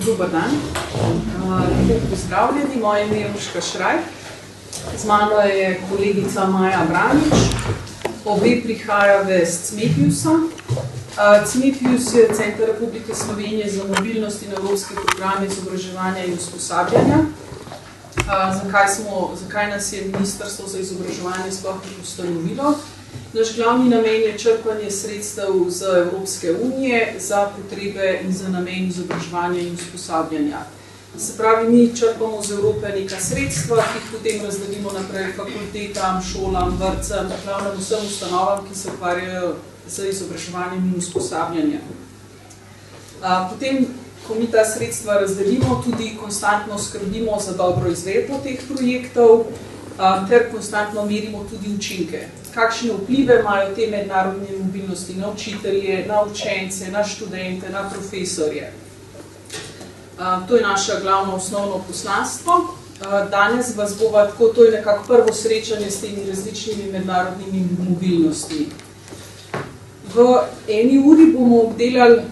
Dobar dan. Lepo pozdravljeni, moje ime je Urška Šrajk. Z mano je kolegica Maja Branič. Obe prihajave z CMEPIUS-a. CMEPIUS je Center Republike Slovenije za mobilnost in evropske programe izobraževanja in usposabljanja. Zakaj nas je Ministrstvo za izobraževanje sploh ustanovilo? Naš glavni namen je črpanje sredstev z Evropske unije za potrebe in za namen izobraževanja in usposabljanja. Se pravi, mi črpamo z Evrope neka sredstva, ki jih potem razdelimo naprej fakultetam, šolam, vrtcem, glavnem vsem ustanovam, ki se ukvarjajo z izobraževanjem in usposabljanjem. Potem, ko mi ta sredstva razdelimo, tudi konstantno skrbimo za dobro izvedbo teh projektov, ter konstantno merimo tudi učinke. Kakšne vplive imajo te mednarodne mobilnosti na učitelje, na učence, na študente, na profesorje. To je naše glavno osnovno poslanstvo. Danes vas bova tako, to je nekako prvo srečanje s temi različnimi mednarodnimi mobilnostmi. V eni uri bomo obdelali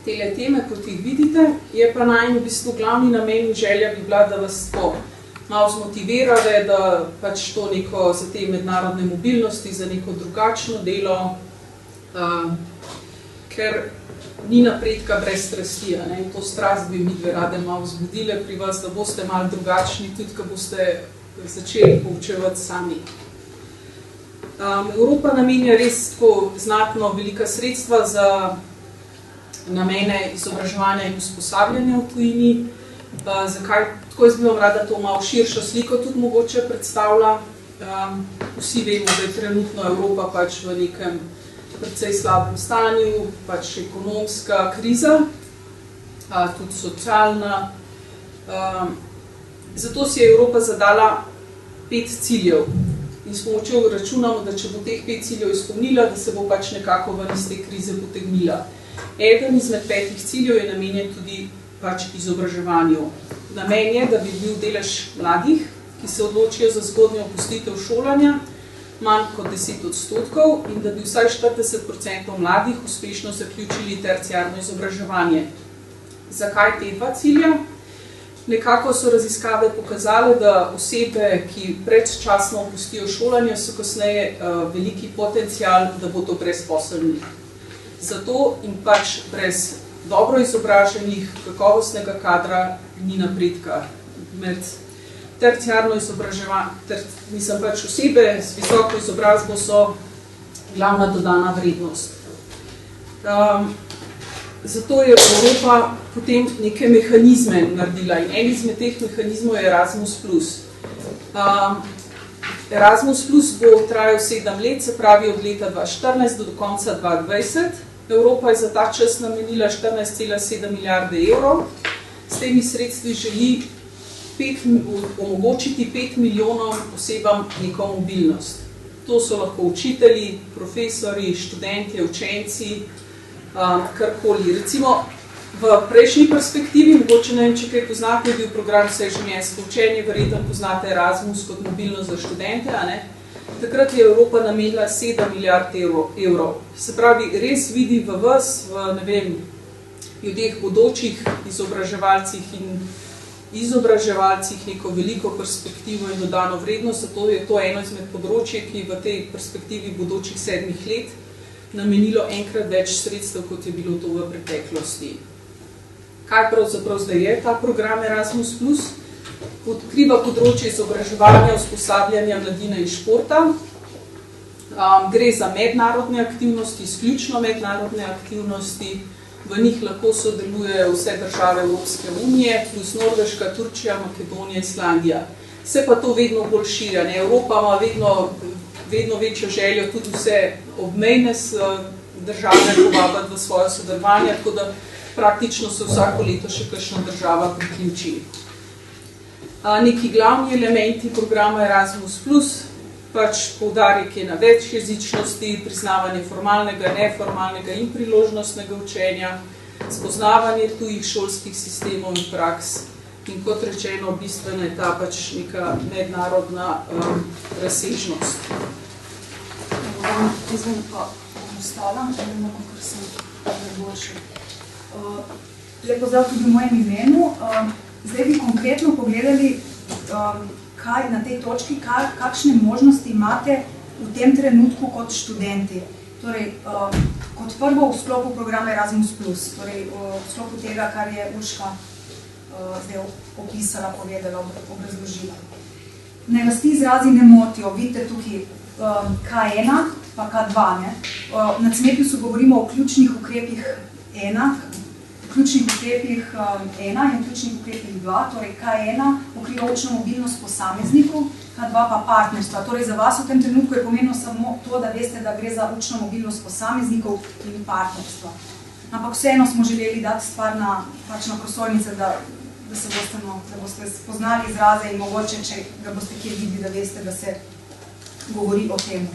tele teme, kot jih vidite, je pa najmanj v bistvu glavni namen in želja bi bila, da vas to malo zmotivirale, da pač to neko za te mednarodne mobilnosti, za neko drugačno delo, ker ni napredka brez strasti. In to strast bi mi dve rade malo vzbudile pri vas, da boste malo drugačni, tudi ko boste začeli poučevati sami. Evropa namenja res tako znatno velika sredstva za namene izobraževanja in usposabljanja v tujini. Zakaj? Tako jaz bi vam rada to malo širšo sliko tudi mogoče predstavlja. Vsi vemo, da je trenutno Evropa pač v nekem precej slabem stanju, pač ekonomska kriza, tudi socialna. Zato si je Evropa zadala 5 ciljev. In s pomočjo računamo, da če bo teh 5 ciljev izpolnila, da se bo pač nekako ven iz te krize potegnila. Eden izmed 5 ciljev je namenjen tudi pač izobraževanju. Namen je, da bi bil delež mladih, ki se odločijo za zgodnjo opustitev šolanja, manj kot 10% in da bi vsaj 40% mladih uspešno zaključili terciarno izobraževanje. Zakaj te 2 cilja? Nekako so raziskave pokazale, da osebe, ki predčasno opustijo šolanje, so kasneje veliki potencial, da bo to brezposelni. Zato in pač brez dobro izobraženih, kakovostnega kadra ni napredka. Med terciarno izobraževanje, mislim pač osebe z visoko izobrazbo so glavna dodana vrednost. Zato je Evropa potem neke mehanizme naredila in en izmed teh mehanizmov je Erasmus+. Erasmus+ bo trajal 7 let, se pravi od leta 2014 do konca 2020. Evropa je za ta čas namenila 14,7 milijarde evrov. S temi sredstvi želi omogočiti 5 milijonom osebam neko mobilnost. To so lahko učitelji, profesori, študentje, učenci, karkoli. Recimo v prejšnji perspektivi, mogoče ne vem, če kaj poznate, je bil program vseživljenjsko učenje, verjetno poznate Erasmus kot mobilnost za študente, a ne? Takrat je Evropa namenila 7 milijard evrov. Se pravi, res vidi v vas, v ne vem, ljudeh bodočih izobraževalcih in izobraževalcih neko veliko perspektivo in dodano vrednost, zato je to eno izmed področje, ki v tej perspektivi bodočih 7 let namenilo enkrat več sredstev, kot je bilo to v preteklosti. Kaj pravzaprav zdaj je ta program Erasmus+? Odkriva področje izobraževanja, usposabljanja mladine in športa. Gre za mednarodne aktivnosti, izključno mednarodne aktivnosti. V njih lahko sodelujejo vse države Evropske unije, plus Norveška, Turčija, Makedonija, Islandija. Se pa to vedno bolj širja. Evropa ima vedno večjo željo tudi vse obmejne države povabiti v svoje sodelovanje, tako da praktično se vsako leto še kakšna država priključi. Neki glavni elementi programa Erasmus+, pač poudarek je na večjezičnosti, priznavanje formalnega, neformalnega in priložnostnega učenja, spoznavanje tujih šolskih sistemov in praks in kot rečeno, bistvena je ta pač neka mednarodna razsežnost. Izvem pa ostala, ker sem najboljša. Lep pozdrav tudi v mojem imenu. Zdaj bi konkretno pogledali, kaj na tej točki, kakšne možnosti imate v tem trenutku kot študenti. Torej, kot prvo v sklopu programa Erasmus+, torej v sklopu tega, kar je Urška zdaj opisala, povedala, obrazložila. Naj vas ti izrazi ne motijo, vidite tukaj K1 pa K2. Na CMEP-u govorimo o ključnih ukrepih 1, ključnih ukrepih 1 in ključnih ukrepih 2, torej K1 pokriva učno mobilnost posameznikov, K2 pa partnerstva. Torej za vas v tem trenutku je pomenilo samo to, da veste, da gre za učno mobilnost posameznikov in partnerstva. Ampak vseeno smo želeli dati stvar na prosojnice, da boste spoznali izraze in mogoče, če ga boste kje videli, da veste, da se govori o tem.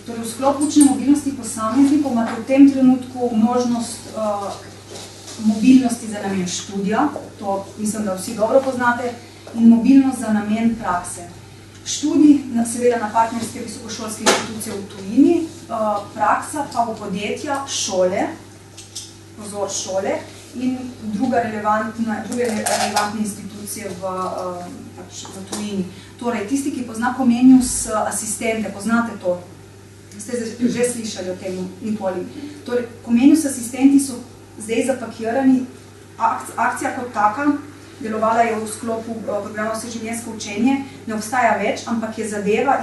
Torej v sklopu učne mobilnosti posameznikov imate v tem trenutku možnost mobilnosti za namen študija, to mislim, da vsi dobro poznate, in mobilnost za namen prakse. Študij, seveda na partnerske visokošolske institucije v tujini, praksa pa v podjetja, šole, pozor šole, in druge relevantne institucije v tujini. Torej, tisti, ki pozna Comenius asistente, poznate to, ste že slišali o tem nikoli. Torej, Comenius asistenti so zdaj zapakirani, akcija kot taka, delovala je v sklopu programa Vseživljenjsko učenje, ne obstaja več, ampak je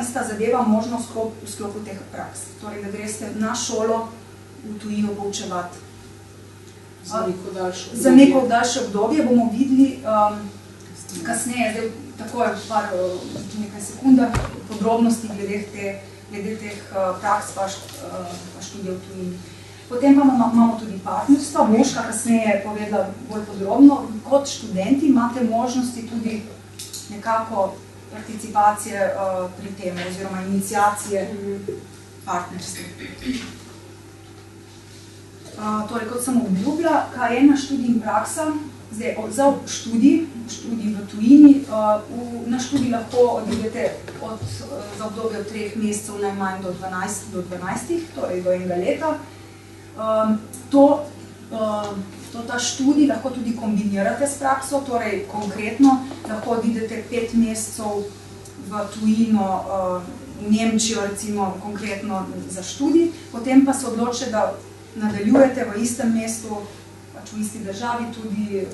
ista zadeva možno v sklopu teh praks. Torej, da greste na šolo v tujino poučevati. Za neko daljše obdobje bomo videli kasneje, zdaj tako je nekaj sekundah, podrobnosti glede teh praks pa študija v tujini. Potem pa imamo tudi partnerstva, Moška kasneje je povedala bolj podrobno. Kot študenti imate možnosti tudi nekako participacije pri tem, oziroma iniciacije partnerstva. Torej, kot sem obljubila, K1 študij in praksa, zdaj za študij v tujini, na študij lahko odidete za obdobje od 3 mesecev najmanj do 12, torej do 1 leta. Ta študij lahko tudi kombinirate s prakso, torej konkretno lahko odidete 5 mesecev v tujino, v Nemčijo recimo konkretno za študij, potem pa se odločite, da nadaljujete v istem mestu, pač v isti državi, tudi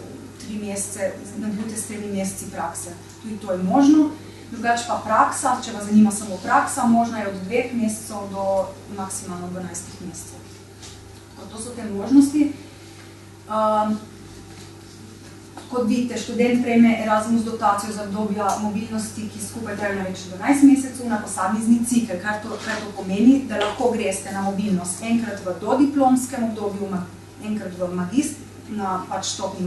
3 mesece, nadaljujete s 3 meseci prakse. Tudi to je možno. Drugače pa praksa, če vas zanima samo praksa, možna je od 2 mesecev do maksimalno 12 mesecev. To so te možnosti. Kot vidite, študent prejme Erasmus dotacijo za obdobja mobilnosti, ki skupaj trajajo največ 12 mesecev na posamezni cikel, kar to pomeni, da lahko greste na mobilnost enkrat v dodiplomskem obdobju, enkrat na stopni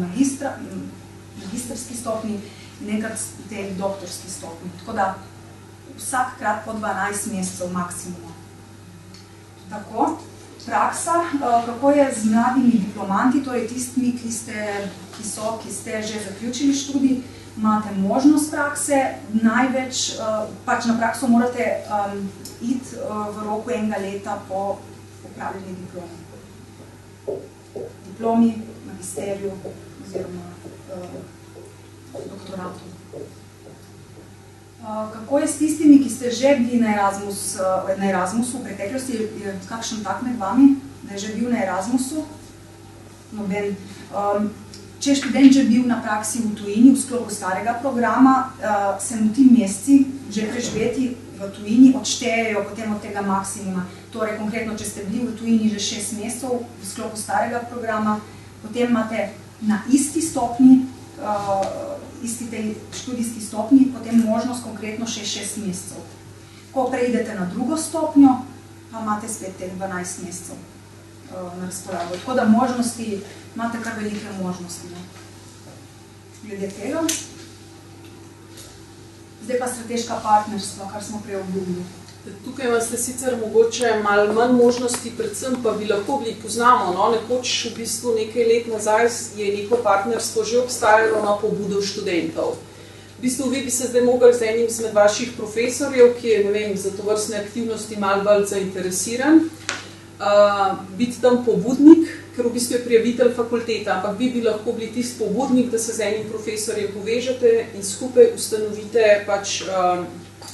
magistrski stopni in enkrat v tej doktorski stopni. Tako da vsakrat po 12 mesecev maksimum. Tako. Praksa, kako je z mladimi diplomanti, torej tistimi, ki ste že zaključili študij, imate možnost prakse, največ, pač na prakso morate iti v roku 1 leta po opravljeni diplomi, magisteriju oziroma doktoratu. Kako je s tistimi, ki ste že bili na Erasmusu v preteklosti, je kakšen tak med vami, da je že bil na Erasmusu? Noben. Če je študent že bil na praksi v tujini, v sklopu starega programa, se mu ti meseci že preživeti v tujini odštejejo potem od tega maksimuma. Torej, konkretno, če ste bili v tujini že 6 mesecev v sklopu starega programa, potem imate na isti stopni, isti tej študijski stopni, potem možnost konkretno še 6 mesecev. Ko preidete na drugo stopnjo, pa imate spet teh 12 mesecev na razpolago. Tako da možnosti, imate kar velike možnosti glede tega. Zdaj pa strateška partnerstva, kar smo prej obljubili. Tukaj imate sicer mogoče malo manj možnosti, predvsem pa bi lahko bili poznamo. Nekoč v bistvu nekaj let nazaj je neko partnerstvo že obstajalo na pobudo študentov. V bistvu vi bi se zdaj mogli z enim izmed vaših profesorjev, ki je, ne vem, za tovrstne aktivnosti malo bolj zainteresiran, biti tam pobudnik ker v bistvu je prijavitelj fakulteta, ampak vi bi lahko bili tisti pobudnik, da se z enim profesorjem povežete in skupaj ustanovite pač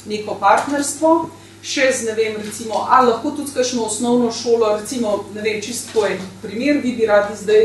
neko partnerstvo, še z, ne vem, recimo, ali lahko tudi kakšno osnovno šolo, recimo, ne vem, čisto en primer, vi bi radi zdaj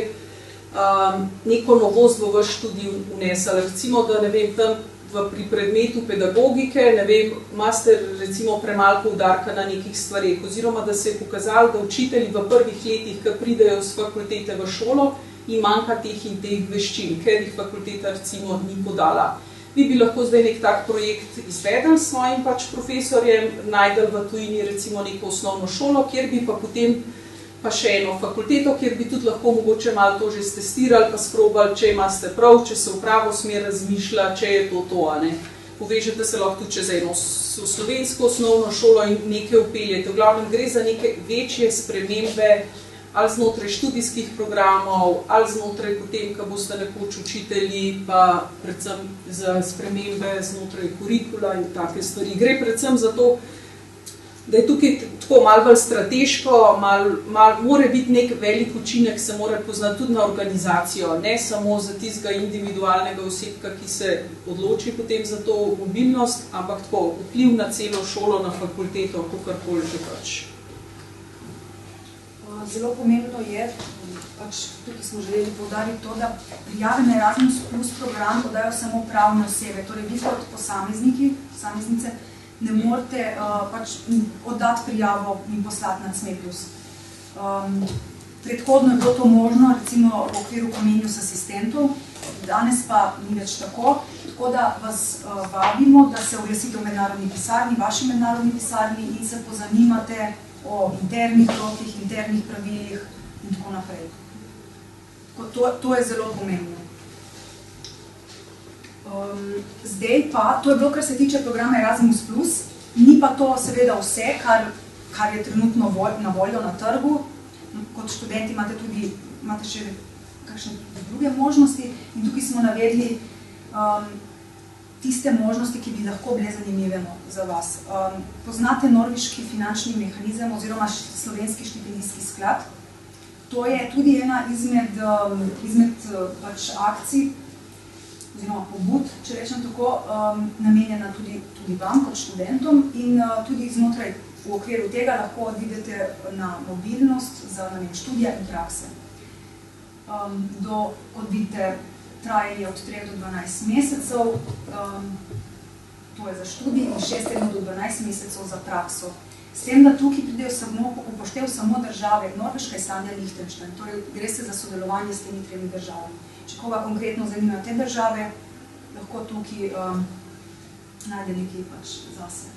neko novost v vaš študij vnesali, recimo, da, ne vem, tam pri predmetu pedagogike, ne vem, imate recimo premalo poudarka na nekih stvareh, oziroma da se je pokazalo, da učitelji v prvih letih, ki pridejo z fakultete v šolo, jim manjka teh in teh veščin, ker jih fakulteta recimo ni podala. Vi bi lahko zdaj nek tak projekt izvedel s svojim pač profesorjem, najdel v tujini recimo neko osnovno šolo, kjer bi pa potem pa še eno fakulteto, kjer bi tudi lahko mogoče malo to že stestirali, pa sprobali, če imate prav, če se v pravo smer razmišlja, če je to, a ne. Povežete se lahko tudi čez eno slovensko osnovno šolo in nekaj upeljete. V glavnem gre za neke večje spremembe, ali znotraj študijskih programov, ali znotraj potem, ko boste nekoč učitelji, pa predvsem za spremembe znotraj kurikula in take stvari. Gre predvsem za to, da je tukaj tako malo bolj strateško, mora biti nek velik učinek, se mora poznati tudi na organizacijo, ne samo za tistega individualnega osebka, ki se odloči potem za to mobilnost, ampak tako vpliv na celo šolo, na fakulteto, kakorkoli že pač. Zelo pomembno je, pač tukaj smo želeli poudariti to, da prijave na Erasmus Plus program podajo samo pravne osebe, torej vi kot posameznice ne morete pač oddati prijavo in poslati na CME+. Predhodno je bilo to možno, recimo v okviru Comenius asistentov, danes pa ni več tako, tako da vas vabimo, da se oglasite v mednarodni pisarni, vaši mednarodni pisarni in se pozanimate o internih rokih, internih pravilih in tako naprej. To je zelo pomembno. Zdaj pa, to je bilo, kar se tiče programa Erasmus+, ni pa to seveda vse, kar je trenutno na voljo na trgu. Kot študenti imate še kakšne druge možnosti in tukaj smo navedli tiste možnosti, ki bi lahko bile zanimive za vas. Poznate norveški finančni mehanizem oziroma slovenski štipendijski sklad. To je tudi ena izmed pač akcij oziroma pobud, če rečem tako, namenjena tudi vam kot študentom in tudi znotraj v okviru tega lahko vidite na mobilnost za študija in prakse. Kot vidite, traje od 3 do 12 mesecev, to je za študij, in 6 do 12 mesecev za prakso. S tem, da tukaj pridejo upoštev samo države, Norveška, Islandija, Liechtenstein, torej gre se za sodelovanje s temi 3 državami. Če koga konkretno zanimajo te države, lahko tukaj najde nekaj pač zase.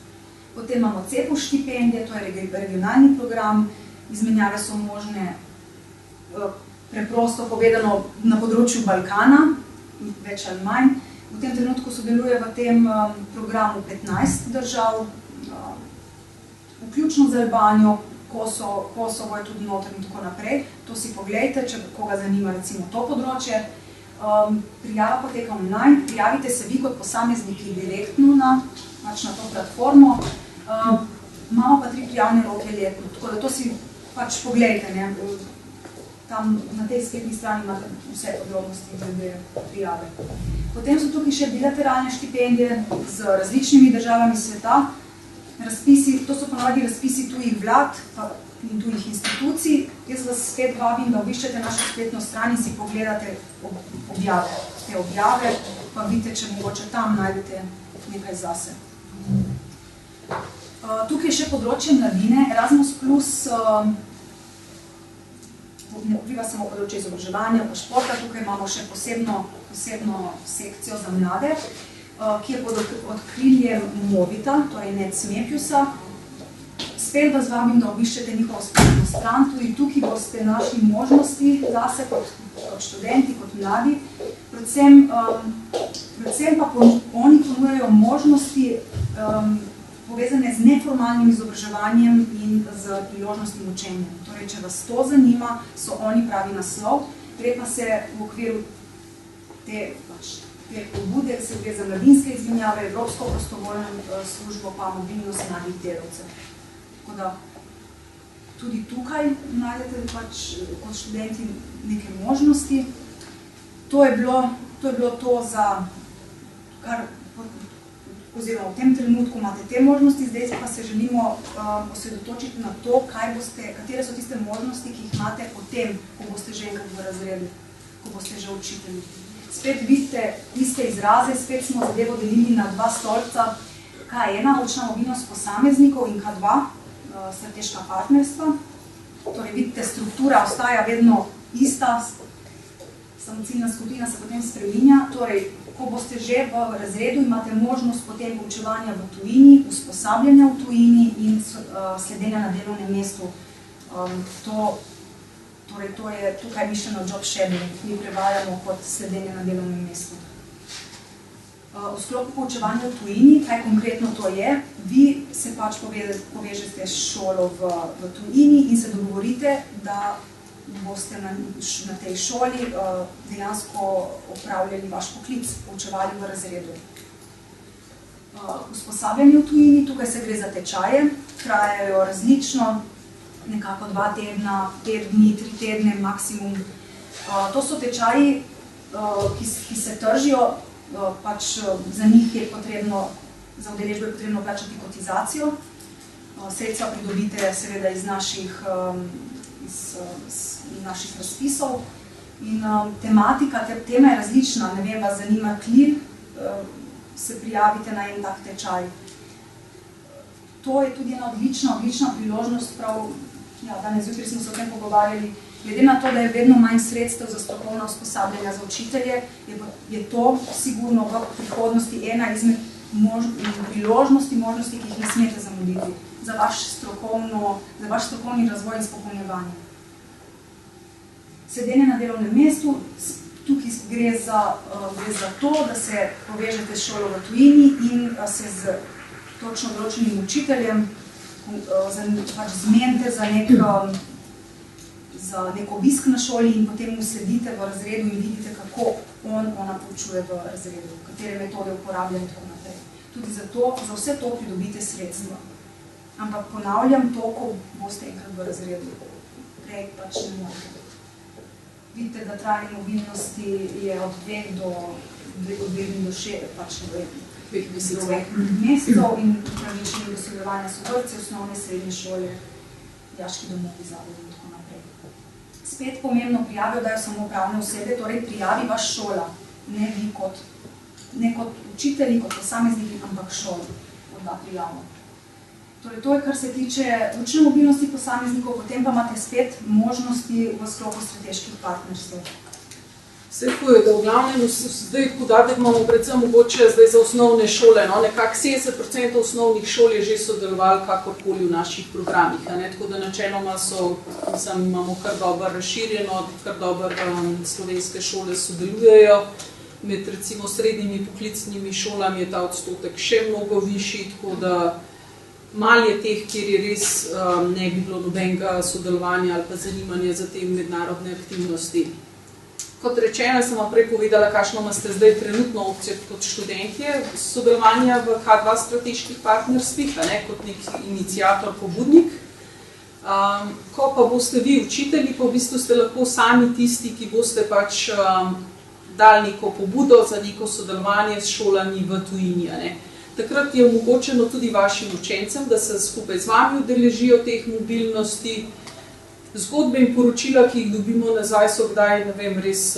Potem imamo CEPUS štipendije, to je regionalni program, izmenjave so možne preprosto povedano na področju Balkana, več ali manj. V tem trenutku sodeluje v tem programu 15 držav, vključno z Albanijo, Kosovo je tudi noter in tako naprej. To si poglejte, če koga zanima recimo to področje. Prijava poteka online, prijavite se vi kot posamezniki direktno na to platformo. Imamo pa 3 prijavne roke letno, tako da to si pač poglejte. Tam na tej spletni strani imate vse podrobnosti glede prijave. Potem so tukaj še bilateralne štipendije z različnimi državami sveta. To so ponavadi razpisi tujih vlad in tujih institucij. Jaz vas spet vabim, da obiščete našo spletno stran in si pogledate objave. Te objave pa vidite, če mogoče tam najdete nekaj zase. Tukaj je še področje mladine. Erasmus Plus ne pokriva samo področje izobraževanja pa športa, tukaj imamo še posebno sekcijo za mlade, ki je pod okriljem Movita, torej ne CMEPUS-a. Spet vas vabim, da obiščete njihovo spletno stran, tudi tukaj boste našli možnosti zase kot študenti, kot mladi. Predvsem pa oni ponujajo možnosti povezane z neformalnim izobraževanjem in z priložnostnim učenjem. Torej, če vas to zanima, so oni pravi naslov. Gre pa se v okviru te pobude, se gre za mladinske izmenjave, Evropsko prostovoljno službo pa mobilnost mladih delavcev. Tako da tudi tukaj najdete pač kot študenti neke možnosti. To je bilo to za kar, oziroma v tem trenutku imate te možnosti, zdaj pa se želimo osredotočiti na to, katere so tiste možnosti, ki jih imate potem, ko boste že enkrat v razredu, ko boste že učitelji. Spet vidite iste izraze, spet smo zadevo delili na dva stolpca, K1, učna mobilnost posameznikov in K2, strateška partnerstva. Torej vidite, struktura ostaja vedno ista, samo ciljna skupina se potem spreminja. Torej, ko boste že v razredu, imate možnost potem poučevanja v tujini, usposabljanja v tujini in sledenja na delovnem mestu. Torej, to je tukaj mišljeno job shadowing, mi prevajamo kot sledenje na delovnem mestu. V sklopu poučevanja v tujini, kaj konkretno to je, vi se pač povežete s šolo v tujini in se dogovorite, da boste na tej šoli dejansko opravljali vaš poklic, poučevali v razredu. Usposabljanje v tujini, tukaj se gre za tečaje, trajajo različno, nekako 2 tedna, 5 dni, 3 tedne maksimum. To so tečaji, ki se tržijo, pač za njih je potrebno, za udeležbo je potrebno plačati kotizacijo. Sredstva pridobite seveda iz naših razpisov. In tema je različna, ne vem, vas zanima klir, se prijavite na en tak tečaj. To je tudi ena odlična priložnost, prav danes jutri smo se o tem pogovarjali. Glede na to, da je vedno manj sredstev za strokovna usposabljanja za učitelje, je to sigurno v prihodnosti ena izmed priložnosti, možnosti, ki jih ne smete zamuditi za vaš strokovni razvoj in spopolnjevanje. Sedenje na delovnem mestu, tukaj gre za to, da se povežete s šolo v tujini in se z točno določenim učiteljem zmenite za nek obisk na šoli in potem mu sledite v razredu in vidite, kako ona poučuje v razredu, katere metode uporablja in tako naprej. Tudi za vse to pridobite sredstva. Ampak ponavljam to, ko boste enkrat v razredu. Prej pač ne morete. Vidite, da trajanje mobilnosti je od 2 do 6, pač ne vem, 2 mesecev in upravičenje do sodelovanja so vrtce, osnovne, srednje šole, dijaški domovi, zavodi in tako naprej. Spet pomembno prijavijo dajo samo pravne osebe, torej prijavi vaš šola, ne vi kot učitelji, kot posamezniki, ampak šola odda prijavo. Torej, to je, kar se tiče učne mobilnosti posameznikov, potem pa imate spet možnosti v sklopu strateških partnerstv. Vse tako je, da v glavnem, zdaj podatek imamo predvsem mogoče zdaj za osnovne šole, nekako 70% osnovnih šol je že sodelovali kakorkoli v naših programih, tako da načeloma imamo kar dobro razširjeno, kar dobro slovenske šole sodelujejo. Med recimo srednjimi poklicnimi šolami je ta odstotek še mnogo višji, tako da malo je teh, kjer je res ne bi bilo nobenega sodelovanja ali pa zanimanja za te mednarodne aktivnosti. Kot rečeno, sem vam prej povedala, kakšno imate zdaj trenutno opcijo kot študentje sodelovanja v K2 strateških partnerstvih, kot nek iniciator, pobudnik. Ko pa boste vi učitelji, pa v bistvu ste lahko sami tisti, ki boste pač dali neko pobudo za neko sodelovanje s šolami v tujini. Takrat je omogočeno tudi vašim učencem, da se skupaj z vami udeležijo teh mobilnosti. Zgodbe in poročila, ki jih dobimo nazaj, so kdaj, ne vem, res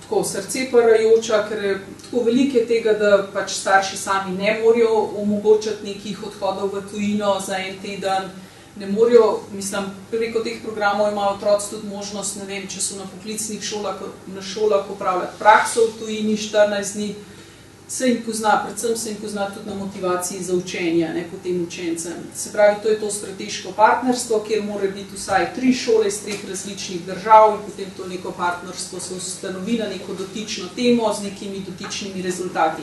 tako srce parajoča, ker je tako veliko tega, da pač starši sami ne morejo omogočati nekih odhodov v tujino za en teden. Ne morejo, mislim, preko teh programov imajo otroci tudi možnost, ne vem, če so na poklicnih šolah opravljati prakso v tujini 14 dni, se jim pozna, predvsem se jim pozna tudi na motivaciji za učenje, potem učencem. Se pravi, to je to strateško partnerstvo, kjer mora biti vsaj 3 šole iz 3 različnih držav in potem to neko partnerstvo se ustanovi na neko dotično temo z nekimi dotičnimi rezultati.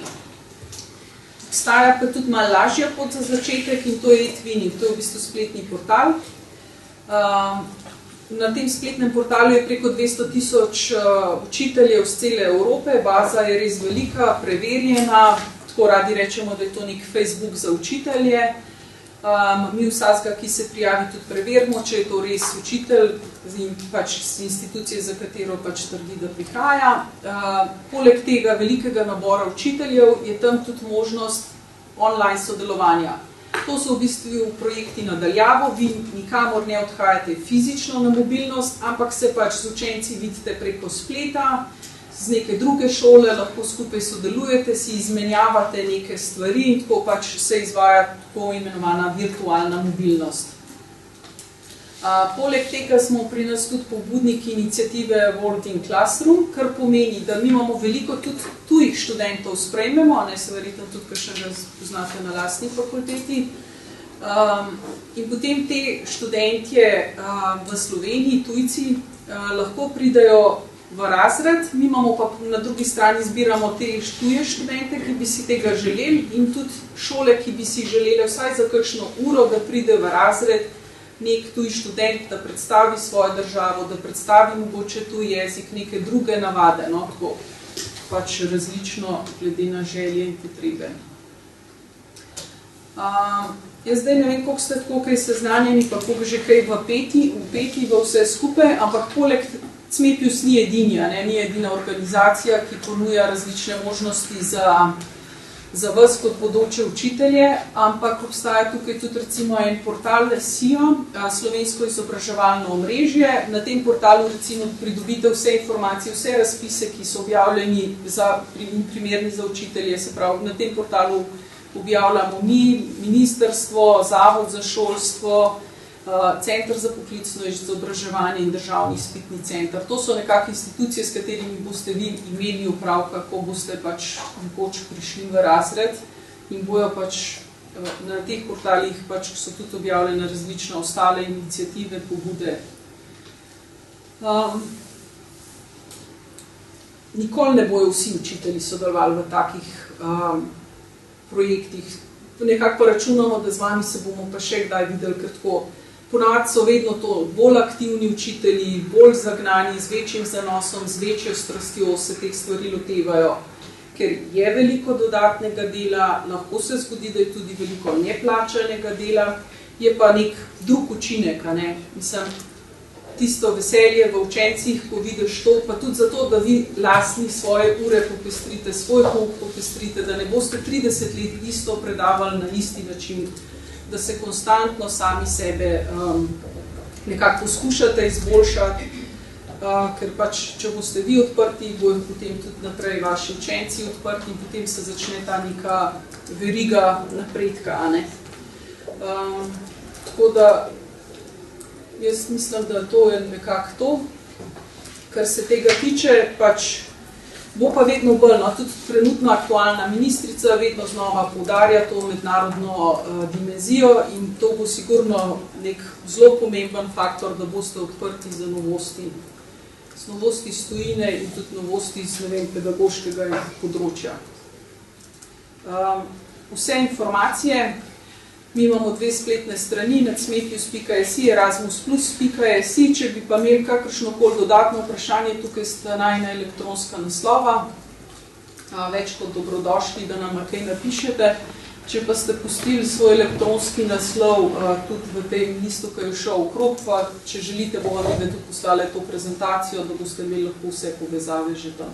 Obstaja pa tudi malo lažja pot za začetek in to je eTwinning, to je v bistvu spletni portal. Na tem spletnem portalu je preko 200.000 učiteljev z cele Evrope, baza je res velika, preverjena, tako radi rečemo, da je to nek Facebook za učitelje. Mi vsakega, ki se prijavi, tudi preverimo, če je to res učitelj in pač institucije, za katero pač trdi, da prihaja. Poleg tega velikega nabora učiteljev je tam tudi možnost online sodelovanja. To so v bistvu projekti na daljavo, vi nikamor ne odhajate fizično na mobilnost, ampak se pač z učenci vidite preko spleta, z neke druge šole, lahko skupaj sodelujete, si izmenjavate neke stvari in tako pač se izvaja tako imenovana virtualna mobilnost. Poleg tega smo pri nas tudi pobudniki iniciative World in Classroom, kar pomeni, da mi imamo veliko tudi tujih študentov sprejmemo, se verjetno tudi kakšnega poznate na lastni fakulteti. In potem te študentje v Sloveniji, tujci, lahko pridejo v razred, mi imamo pa na drugi strani zbiramo te tuje študente, ki bi si tega želeli in tudi šole, ki bi si želeli vsaj za kakšno uro, da pride v razred nek tuj študent, da predstavi svojo državo, da predstavi mogoče tuj jezik, neke druge navade, no, tako pač različno glede na želje in potrebe. Jaz zdaj ne vem, koliko ste tako kaj seznanjeni, pa koliko že kaj vpeti v vse skupaj, ampak poleg CMEPIUS ni edini, ni edina organizacija, ki ponuja različne možnosti za vas kot bodoče učitelje, ampak obstaja tukaj tudi recimo en portal SIO, Slovensko izobraževalno omrežje. Na tem portalu recimo pridobite vse informacije, vse razpise, ki so objavljeni in primerni za učitelje, se pravi, na tem portalu objavljamo mi, ministrstvo, Zavod za šolstvo, Center za poklicno izobraževanje in državni izpitni center. To so nekako institucije, s katerimi boste vi imeli opravka, ko boste pač nekoč prišli v razred in bojo pač na teh portalih, pač so tudi objavljene različne ostale iniciative, pobude. Nikoli ne bojo vsi učitelji sodelovali v takih projektih. Nekako pa računamo, da z vami se bomo pa še kdaj videli, ker tako ponavadi so vedno to bolj aktivni učitelji, bolj zagnani, z večjim zanosom, z večjo strastjo se teh stvari lotevajo, ker je veliko dodatnega dela, lahko se zgodi, da je tudi veliko neplačanega dela, je pa nek drug učinek, mislim, tisto veselje v učencih, ko vidiš to, pa tudi zato, da vi lastni svoje ure popestrite, svoj pouk popestrite, da ne boste 30 let isto predavali na isti način, da se konstantno sami sebe nekako poskušate izboljšati, ker pač, če boste vi odprti, bojo potem tudi naprej vaši učenci odprti in potem se začne ta neka veriga napredka. Tako da jaz mislim, da to je nekako to, kar se tega tiče, pač bo pa vedno bolj, tudi trenutno aktualna ministrica vedno znova poudarja to mednarodno dimenzijo in to bo sigurno nek zelo pomemben faktor, da boste odprti za novosti. Z novosti iz tujine in tudi novosti iz, ne vem, pedagoškega področja. Vse informacije, mi imamo 2 spletne strani, na cmepius.si, erasmus+.si, če bi pa imeli kakršnokoli dodatno vprašanje, tukaj sta najna elektronska naslova, več kot dobrodošli, da nam kaj napišete. Če pa ste pustili svoj elektronski naslov tudi v tem listu, ki je šel okrog, pa če želite, bomo tudi poslali to prezentacijo, da boste imeli lahko vse povezave že tam.